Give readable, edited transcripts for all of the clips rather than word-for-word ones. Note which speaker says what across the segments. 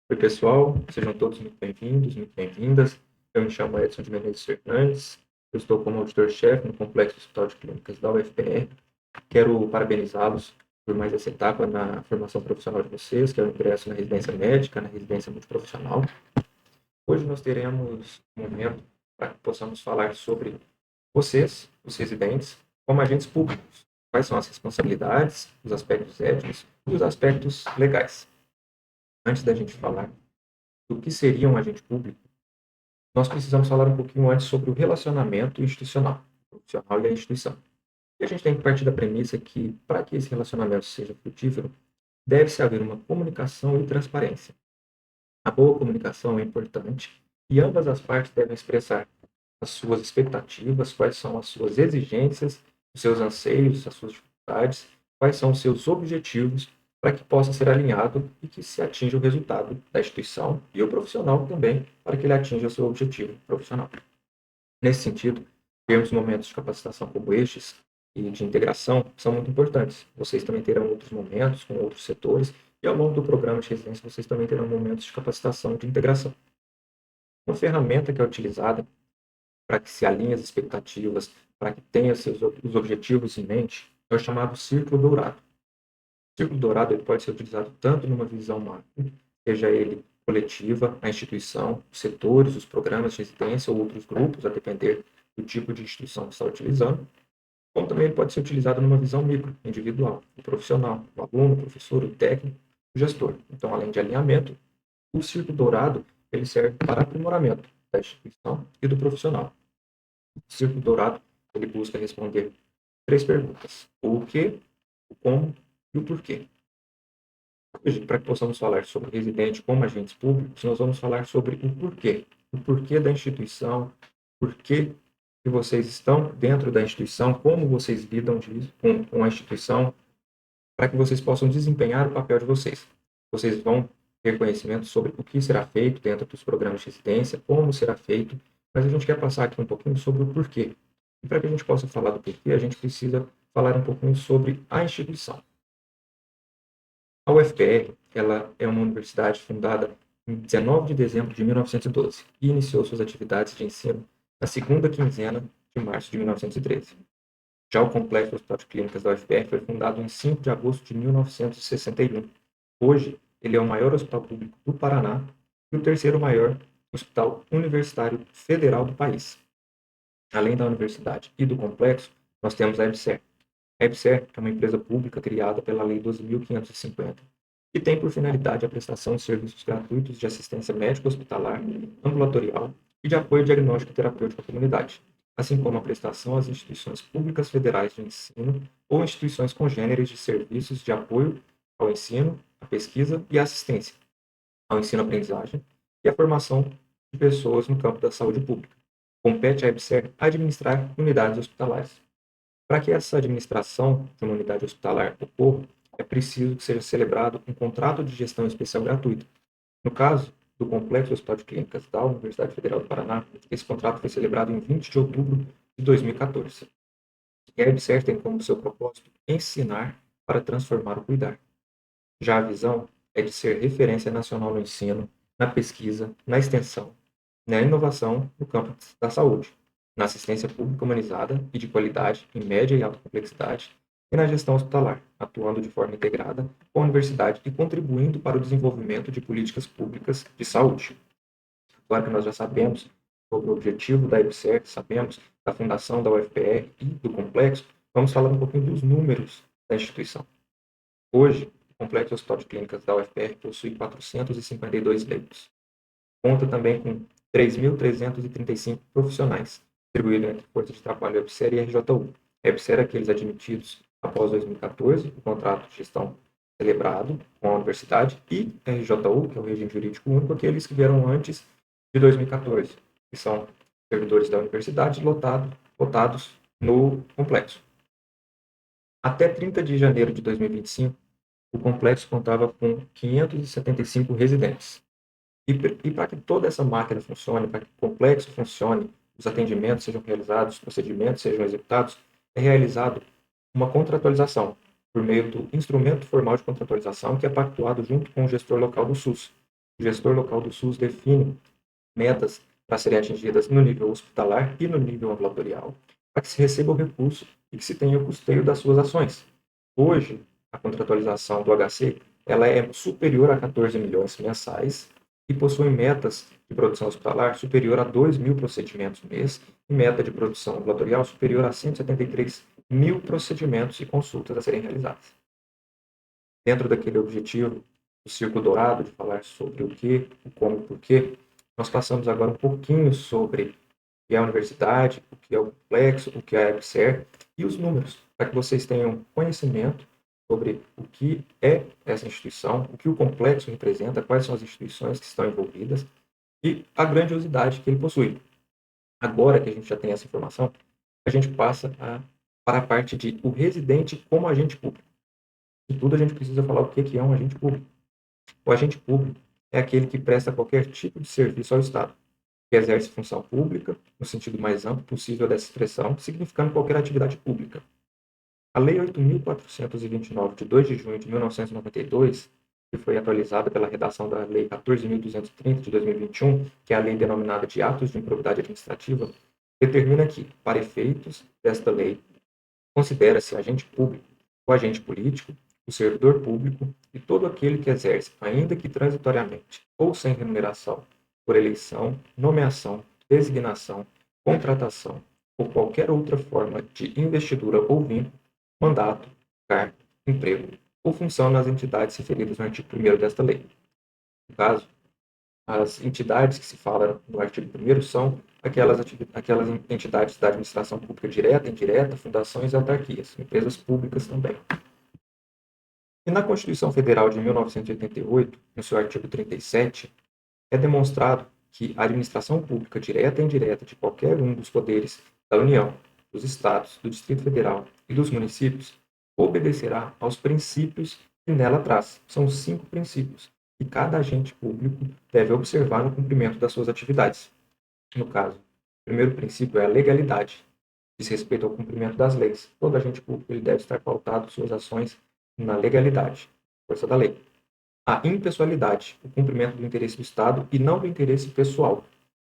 Speaker 1: Oi, pessoal, sejam todos muito bem-vindos, muito bem-vindas. Eu me chamo Edson de Menezes Fernandes, eu estou como auditor-chefe no Complexo Hospital de Clínicas da UFPR. Quero parabenizá-los por mais essa etapa na formação profissional de vocês, que é o ingresso na residência médica, na residência multiprofissional. Hoje nós teremos um momento para que possamos falar sobre vocês, os residentes, como agentes públicos. Quais são as responsabilidades, os aspectos éticos e os aspectos legais. Antes da gente falar do que seria um agente público, nós precisamos falar um pouquinho antes sobre o relacionamento institucional, o profissional e a instituição. E a gente tem que partir da premissa que, para que esse relacionamento seja frutífero, deve-se haver uma comunicação e transparência. A boa comunicação é importante e ambas as partes devem expressar as suas expectativas, quais são as suas exigências, os seus anseios, as suas dificuldades, quais são os seus objetivos, para que possa ser alinhado e que se atinja o resultado da instituição e o profissional também, para que ele atinja o seu objetivo profissional. Nesse sentido, termos momentos de capacitação como estes e de integração são muito importantes. Vocês também terão outros momentos com outros setores e ao longo do programa de residência vocês também terão momentos de capacitação e de integração. Uma ferramenta que é utilizada para que se alinhe as expectativas, para que tenha os objetivos em mente, é o chamado círculo dourado. O círculo dourado ele pode ser utilizado tanto numa visão macro, seja ele coletiva, a instituição, os setores, os programas de residência ou outros grupos, a depender do tipo de instituição que está utilizando, como também ele pode ser utilizado numa visão micro, individual, o profissional, o aluno, o professor, o técnico, o gestor. Então, além de alinhamento, o círculo dourado ele serve para aprimoramento da instituição e do profissional. O círculo dourado ele busca responder três perguntas: o que, o como e o porquê. Hoje, para que possamos falar sobre residente como agentes públicos, nós vamos falar sobre o porquê. O porquê da instituição, porquê que vocês estão dentro da instituição, como vocês lidam com a instituição, para que vocês possam desempenhar o papel de vocês. Vocês vão ter conhecimento sobre o que será feito dentro dos programas de residência, como será feito, mas a gente quer passar aqui um pouquinho sobre o porquê. E para que a gente possa falar do porquê, a gente precisa falar um pouquinho sobre a instituição. A UFPR, ela é uma universidade fundada em 19 de dezembro de 1912 e iniciou suas atividades de ensino na segunda quinzena de março de 1913. Já o Complexo Hospital de Clínicas da UFPR foi fundado em 5 de agosto de 1961. Hoje, ele é o maior hospital público do Paraná e o terceiro maior hospital universitário federal do país. Além da universidade e do complexo, nós temos a EBSER. A EBSER é uma empresa pública criada pela Lei 12.550, que tem por finalidade a prestação de serviços gratuitos de assistência médico-hospitalar, ambulatorial e de apoio diagnóstico e terapêutico à comunidade, assim como a prestação às instituições públicas federais de ensino ou instituições congêneres de serviços de apoio ao ensino, à pesquisa e à assistência, ao ensino-aprendizagem e à formação de pessoas no campo da saúde pública. Compete à EBSER administrar unidades hospitalares. Para que essa administração de uma unidade hospitalar ocorra, é preciso que seja celebrado um contrato de gestão especial gratuito. No caso do Complexo Hospital de Clínicas da Universidade Federal do Paraná, esse contrato foi celebrado em 20 de outubro de 2014. E a EBSER tem como seu propósito ensinar para transformar o cuidar. Já a visão é de ser referência nacional no ensino, na pesquisa, na extensão, na inovação no campo da saúde, na assistência pública humanizada e de qualidade em média e alta complexidade e na gestão hospitalar, atuando de forma integrada com a universidade e contribuindo para o desenvolvimento de políticas públicas de saúde. Agora que nós já sabemos sobre o objetivo da EBSER, sabemos da fundação da UFPR e do complexo, vamos falar um pouquinho dos números da instituição. Hoje, o Complexo Hospital de Clínicas da UFPR possui 452 leitos. Conta também com 3.335 profissionais, distribuídos entre Força de Trabalho EBSER e RJU. EBSER é aqueles admitidos após 2014, o contrato de gestão celebrado com a universidade, e RJU, que é o regime jurídico único, aqueles que vieram antes de 2014, que são servidores da universidade lotados no complexo. Até 30 de janeiro de 2025, o complexo contava com 575 residentes. E para que toda essa máquina funcione, para que o complexo funcione, os atendimentos sejam realizados, os procedimentos sejam executados, é realizado uma contratualização por meio do instrumento formal de contratualização que é pactuado junto com o gestor local do SUS. o gestor local do SUS define metas para serem atingidas no nível hospitalar e no nível ambulatorial, para que se receba o recurso e que se tenha o custeio das suas ações. Hoje, a contratualização do HC ela é superior a 14 milhões mensais e possui metas de produção hospitalar superior a 2.000 procedimentos mês e meta de produção ambulatorial superior a 173 mil procedimentos e consultas a serem realizadas. Dentro daquele objetivo, o círculo dourado, de falar sobre o que, o como, o porquê, nós passamos agora um pouquinho sobre o que é a universidade, o que é o complexo, o que é a EBSER e os números, para que vocês tenham conhecimento sobre o que é essa instituição, o que o complexo representa, quais são as instituições que estão envolvidas e a grandiosidade que ele possui. Agora que a gente já tem essa informação, a gente passa para a parte de o residente como agente público. De tudo, a gente precisa falar o que é um agente público. O agente público é aquele que presta qualquer tipo de serviço ao Estado, que exerce função pública, no sentido mais amplo possível dessa expressão, significando qualquer atividade pública. A Lei 8.429, de 2 de junho de 1992, que foi atualizada pela redação da Lei 14.230, de 2021, que é a lei denominada de Atos de Improbidade Administrativa, determina que, para efeitos desta lei, considera-se agente público o agente político, o servidor público e todo aquele que exerce, ainda que transitoriamente ou sem remuneração, por eleição, nomeação, designação, contratação ou qualquer outra forma de investidura ou vínculo, mandato, cargo, emprego ou função nas entidades referidas no artigo 1º desta lei. No caso, as entidades que se fala no artigo 1º são aquelas entidades da administração pública direta, indireta, fundações e autarquias, empresas públicas também. E na Constituição Federal de 1988, no seu artigo 37, é demonstrado que a administração pública direta e indireta de qualquer um dos poderes da União, dos Estados, do Distrito Federal e dos municípios obedecerá aos princípios que nela traz. São 5 princípios que cada agente público deve observar no cumprimento das suas atividades. No caso, o primeiro princípio é a legalidade, diz respeito ao cumprimento das leis. Todo agente público ele deve estar pautado suas ações na legalidade, força da lei. A impessoalidade, o cumprimento do interesse do Estado e não do interesse pessoal.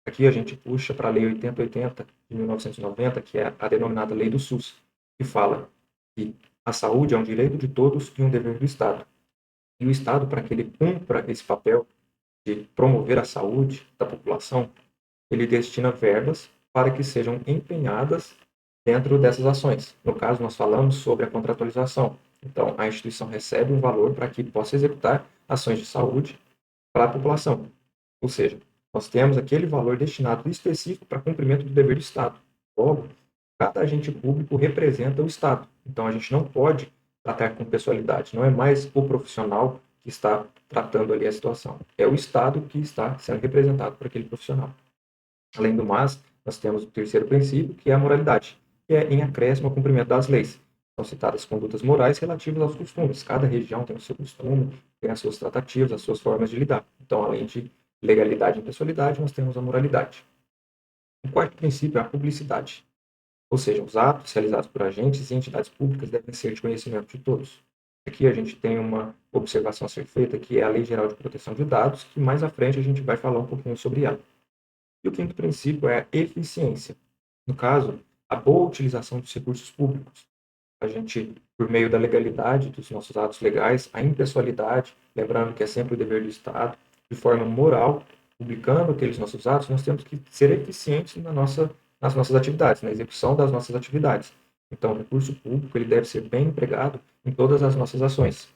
Speaker 1: Aqui a gente puxa para a Lei 8080 de 1990, que é a denominada Lei do SUS, que fala que a saúde é um direito de todos e um dever do Estado. E o Estado, para que ele cumpra esse papel de promover a saúde da população, ele destina verbas para que sejam empenhadas dentro dessas ações. No caso, nós falamos sobre a contratualização. Então, a instituição recebe um valor para que possa executar ações de saúde para a população. Ou seja, nós temos aquele valor destinado específico para cumprimento do dever do Estado. Logo, cada agente público representa o Estado. Então, a gente não pode tratar com pessoalidade. Não é mais o profissional que está tratando ali a situação. É o Estado que está sendo representado por aquele profissional. Além do mais, nós temos o terceiro princípio, que é a moralidade, que é em acréscimo ao cumprimento das leis. São citadas condutas morais relativas aos costumes. Cada região tem o seu costume, tem as suas tratativas, as suas formas de lidar. Então, além de legalidade e impessoalidade, nós temos a moralidade. O quarto princípio é a publicidade. Ou seja, os atos realizados por agentes e entidades públicas devem ser de conhecimento de todos. Aqui a gente tem uma observação a ser feita, que é a Lei Geral de Proteção de Dados, que mais à frente a gente vai falar um pouquinho sobre ela. E o quinto princípio é a eficiência. No caso, a boa utilização dos recursos públicos. A gente, por meio da legalidade dos nossos atos legais, a impessoalidade, lembrando que é sempre o dever do Estado, de forma moral, publicando aqueles nossos atos, nós temos que ser eficientes nas nossas atividades, na execução das nossas atividades. Então, o recurso público ele deve ser bem empregado em todas as nossas ações.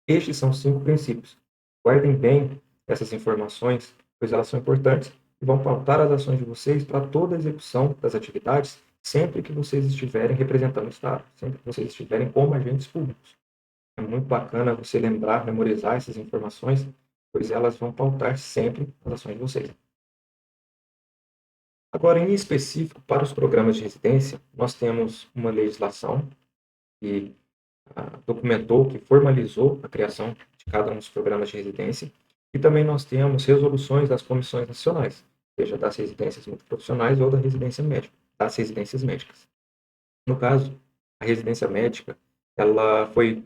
Speaker 1: Estes são 5 princípios. Guardem bem essas informações, pois elas são importantes e vão pautar as ações de vocês para toda a execução das atividades, sempre que vocês estiverem representando o Estado, sempre que vocês estiverem como agentes públicos. É muito bacana você lembrar, memorizar essas informações, pois elas vão pautar sempre as ações de vocês. Agora, em específico, para os programas de residência, nós temos uma legislação que documentou, que formalizou a criação de cada um dos programas de residência, e também nós temos resoluções das comissões nacionais, seja das residências multiprofissionais ou da residência médica, das residências médicas. No caso, a residência médica, ela foi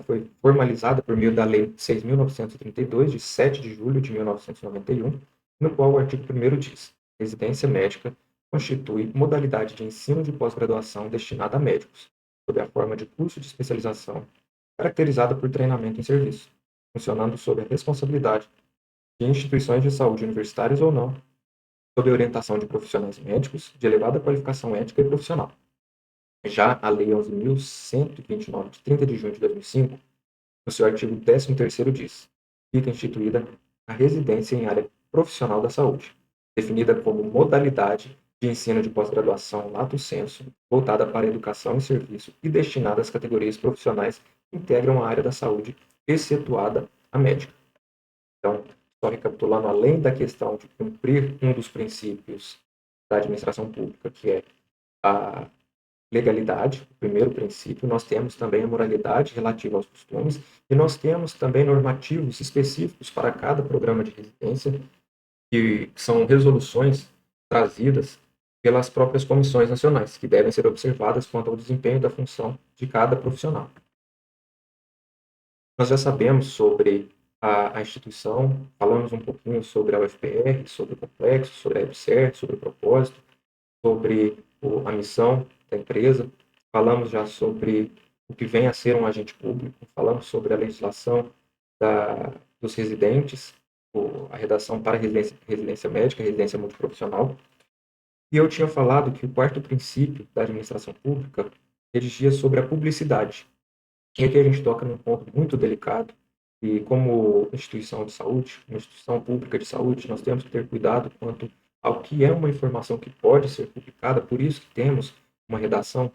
Speaker 1: foi formalizada por meio da Lei 6.932, de 7 de julho de 1991, no qual o artigo 1º diz: residência médica constitui modalidade de ensino de pós-graduação destinada a médicos, sob a forma de curso de especialização, caracterizada por treinamento em serviço, funcionando sob a responsabilidade de instituições de saúde universitárias ou não, sob a orientação de profissionais médicos de elevada qualificação ética e profissional. Já a Lei 11.129, de 30 de junho de 2005, no seu artigo 13º diz: fica instituída a residência em área profissional da saúde, definida como modalidade de ensino de pós-graduação lato sensu, voltada para a educação e serviço e destinada às categorias profissionais que integram a área da saúde, excetuada a médica. Então, só recapitulando, além da questão de cumprir um dos princípios da administração pública, que é a legalidade, o primeiro princípio, nós temos também a moralidade relativa aos costumes e nós temos também normativos específicos para cada programa de residência, que são resoluções trazidas pelas próprias comissões nacionais, que devem ser observadas quanto ao desempenho da função de cada profissional. Nós já sabemos sobre a instituição, falamos um pouquinho sobre a UFPR, sobre o complexo, sobre a EBSERH, sobre o propósito, sobre a missão da empresa, falamos já sobre o que vem a ser um agente público, falamos sobre a legislação dos residentes, a redação para residência médica, residência multiprofissional, e eu tinha falado que o quarto princípio da administração pública redigia sobre a publicidade. E aqui a gente toca num ponto muito delicado, e como instituição de saúde, uma instituição pública de saúde, nós temos que ter cuidado quanto ao que é uma informação que pode ser publicada, por isso que temos uma redação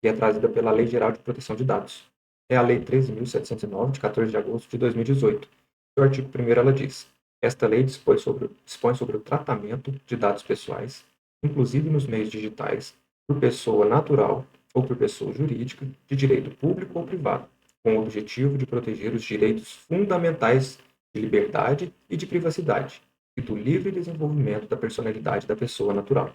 Speaker 1: que é trazida pela Lei Geral de Proteção de Dados. É a Lei 13.709, de 14 de agosto de 2018. No artigo 1º ela diz: esta lei dispõe sobre o tratamento de dados pessoais, inclusive nos meios digitais, por pessoa natural ou por pessoa jurídica, de direito público ou privado, com o objetivo de proteger os direitos fundamentais de liberdade e de privacidade e do livre desenvolvimento da personalidade da pessoa natural.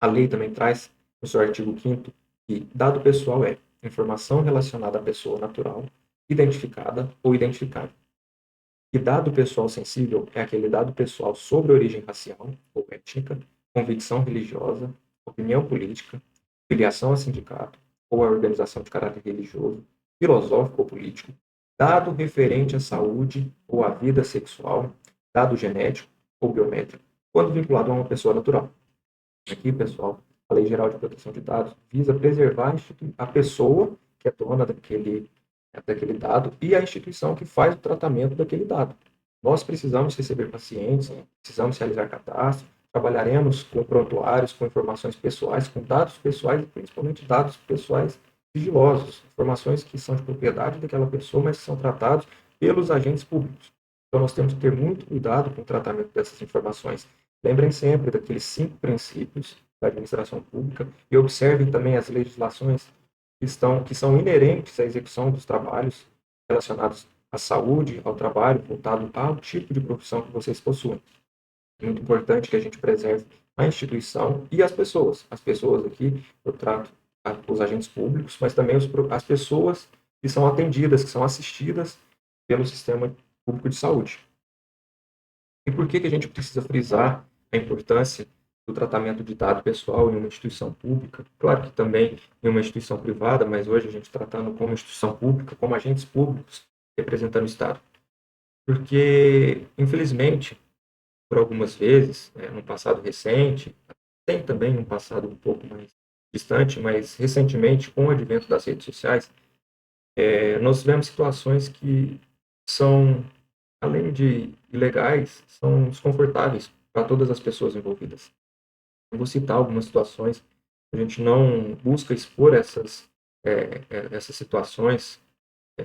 Speaker 1: A lei também traz, no seu artigo 5º, que dado pessoal é informação relacionada à pessoa natural, identificada ou identificável. E dado pessoal sensível é aquele dado pessoal sobre origem racial ou étnica, convicção religiosa, opinião política, filiação a sindicato ou a organização de caráter religioso, filosófico ou político, dado referente à saúde ou à vida sexual, dado genético ou biométrico, quando vinculado a uma pessoa natural. Aqui, pessoal, a Lei Geral de Proteção de Dados visa preservar a pessoa que é dona daquele dado e a instituição que faz o tratamento daquele dado. Nós precisamos receber pacientes, precisamos realizar cadastro, trabalharemos com prontuários, com informações pessoais, com dados pessoais e principalmente dados pessoais sigilosos, informações que são de propriedade daquela pessoa, mas que são tratados pelos agentes públicos. Então, nós temos que ter muito cuidado com o tratamento dessas informações. Lembrem sempre daqueles 5 princípios da administração pública e observem também as legislações que são inerentes à execução dos trabalhos relacionados à saúde, ao trabalho, voltado ao tipo de profissão que vocês possuem. É muito importante que a gente preserve a instituição e as pessoas. As pessoas aqui, eu trato os agentes públicos, mas também as pessoas que são atendidas, que são assistidas pelo sistema público de saúde. E por que a gente precisa frisar a importância do tratamento de dado pessoal em uma instituição pública? Claro que também em uma instituição privada, mas hoje a gente tratando como instituição pública, como agentes públicos representando o Estado. Porque, infelizmente, por algumas vezes, no passado recente, tem também um passado um pouco mais distante, mas recentemente, com o advento das redes sociais, nós tivemos situações que são, além de ilegais, são desconfortáveis para todas as pessoas envolvidas. Eu vou citar algumas situações, a gente não busca expor essas situações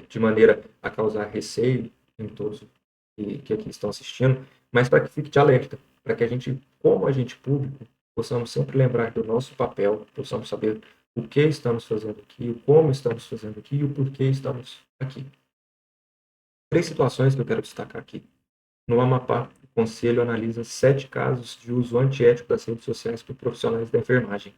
Speaker 1: de maneira a causar receio em todos que aqui estão assistindo, mas para que fique de alerta, para que a gente, como agente público, possamos sempre lembrar do nosso papel, possamos saber o que estamos fazendo aqui, o como estamos fazendo aqui e o porquê estamos aqui. 3 situações que eu quero destacar aqui. No Amapá, o Conselho analisa 7 casos de uso antiético das redes sociais por profissionais da enfermagem.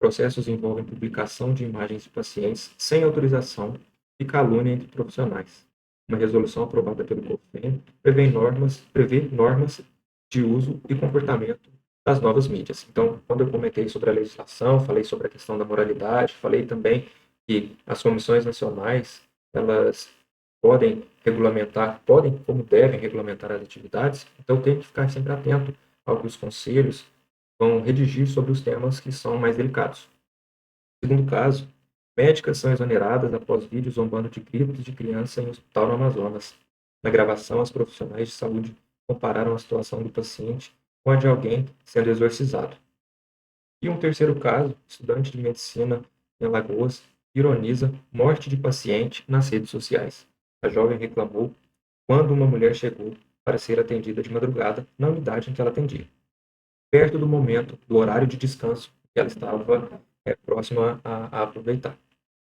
Speaker 1: Processos envolvem publicação de imagens de pacientes sem autorização e calúnia entre profissionais. Uma resolução aprovada pelo COFEN prevê normas de uso e comportamento das novas mídias. Então, quando eu comentei sobre a legislação, falei sobre a questão da moralidade, falei também que as comissões nacionais, elas podem, como devem regulamentar as atividades, então tem que ficar sempre atento ao que os conselhos vão redigir sobre os temas que são mais delicados. Segundo caso, médicas são exoneradas após vídeo zombando de gritos de criança em hospital no Amazonas. Na gravação, as profissionais de saúde compararam a situação do paciente com a de alguém sendo exorcizado. E um terceiro caso, estudante de medicina em Alagoas ironiza morte de paciente nas redes sociais. A jovem reclamou quando uma mulher chegou para ser atendida de madrugada na unidade em que ela atendia, perto do momento do horário de descanso que ela estava próxima a aproveitar.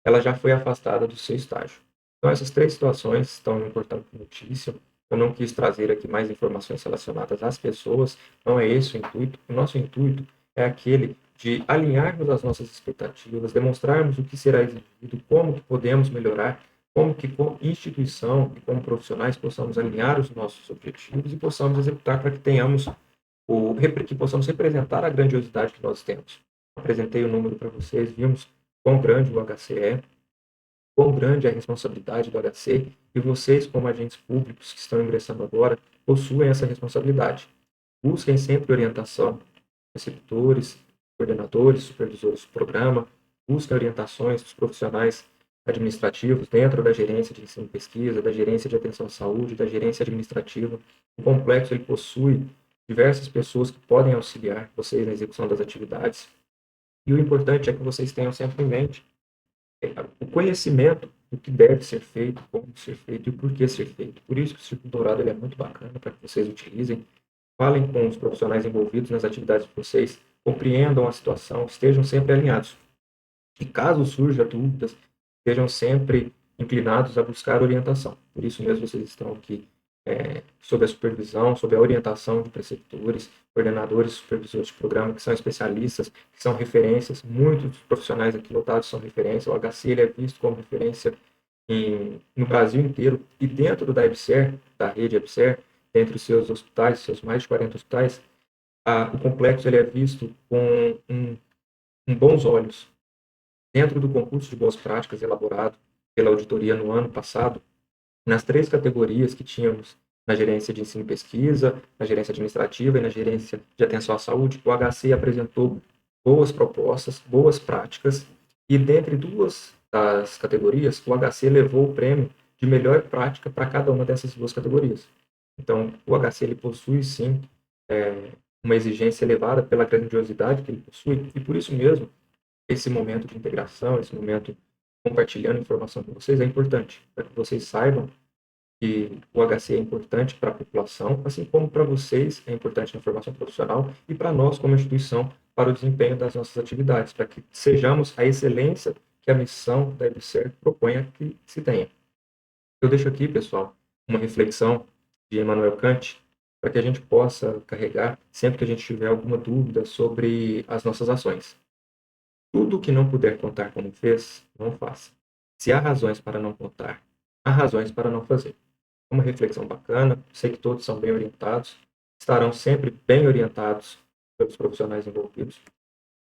Speaker 1: Ela já foi afastada do seu estágio. Então, essas três situações estão em importante notícia. Eu não quis trazer aqui mais informações relacionadas às pessoas, não é esse o intuito. O nosso intuito é aquele de alinharmos as nossas expectativas, demonstrarmos o que será exigido, como que podemos melhorar, como que como instituição e como profissionais possamos alinhar os nossos objetivos e possamos executar para que que possamos representar a grandiosidade que nós temos. Apresentei o número para vocês, vimos quão grande o HC é, quão grande é a responsabilidade do HC, e vocês, como agentes públicos que estão ingressando agora, possuem essa responsabilidade. Busquem sempre orientação, receptores, coordenadores, supervisores do programa, busquem orientações dos profissionais administrativos dentro da gerência de ensino e pesquisa, da gerência de atenção à saúde, da gerência administrativa. O complexo ele possui diversas pessoas que podem auxiliar vocês na execução das atividades. E o importante é que vocês tenham sempre em mente o conhecimento do que deve ser feito, como ser feito e o porquê ser feito. Por isso que o Círculo Dourado ele é muito bacana para que vocês utilizem. Falem com os profissionais envolvidos nas atividades de vocês, compreendam a situação, estejam sempre alinhados. E caso surja dúvidas, estejam sempre inclinados a buscar orientação. Por isso mesmo vocês estão aqui sob a supervisão, sob a orientação de preceptores, coordenadores, supervisores de programa, que são especialistas, que são referências. Muitos dos profissionais aqui lotados são referência. O HC ele é visto como referência no Brasil inteiro. E dentro da EBSER, da rede EBSER, dentre os seus hospitais, seus mais de 40 hospitais, o complexo ele é visto com bons olhos. Dentro do concurso de boas práticas elaborado pela auditoria no ano passado, nas três categorias que tínhamos na gerência de ensino e pesquisa, na gerência administrativa e na gerência de atenção à saúde, o HC apresentou boas propostas, boas práticas, e dentre duas das categorias, o HC levou o prêmio de melhor prática para cada uma dessas duas categorias. Então, o HC ele possui, sim, uma exigência elevada pela grandiosidade que ele possui, e por isso mesmo, esse momento de integração, esse momento compartilhando informação com vocês é importante, para que vocês saibam que o HC é importante para a população, assim como para vocês é importante na formação profissional e para nós, como instituição, para o desempenho das nossas atividades, para que sejamos a excelência que a missão da EBSER propõe que se tenha. Eu deixo aqui, pessoal, uma reflexão de Immanuel Kant, para que a gente possa carregar sempre que a gente tiver alguma dúvida sobre as nossas ações. Tudo que não puder contar como fez, não faça. Se há razões para não contar, há razões para não fazer. É uma reflexão bacana, sei que todos são bem orientados, estarão sempre bem orientados pelos profissionais envolvidos,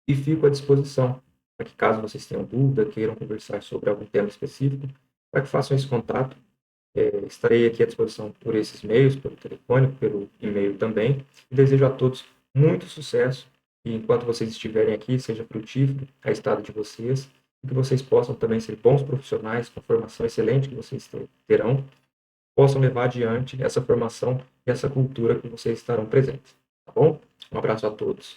Speaker 1: e fico à disposição para que, caso vocês tenham dúvida, queiram conversar sobre algum tema específico, para que façam esse contato. Estarei aqui à disposição por esses meios, pelo telefone, pelo e-mail também, e desejo a todos muito sucesso, e enquanto vocês estiverem aqui, seja frutífero a estado de vocês, e que vocês possam também ser bons profissionais, com a formação excelente que vocês terão, possam levar adiante essa formação e essa cultura que vocês estarão presentes. Tá bom? Um abraço a todos.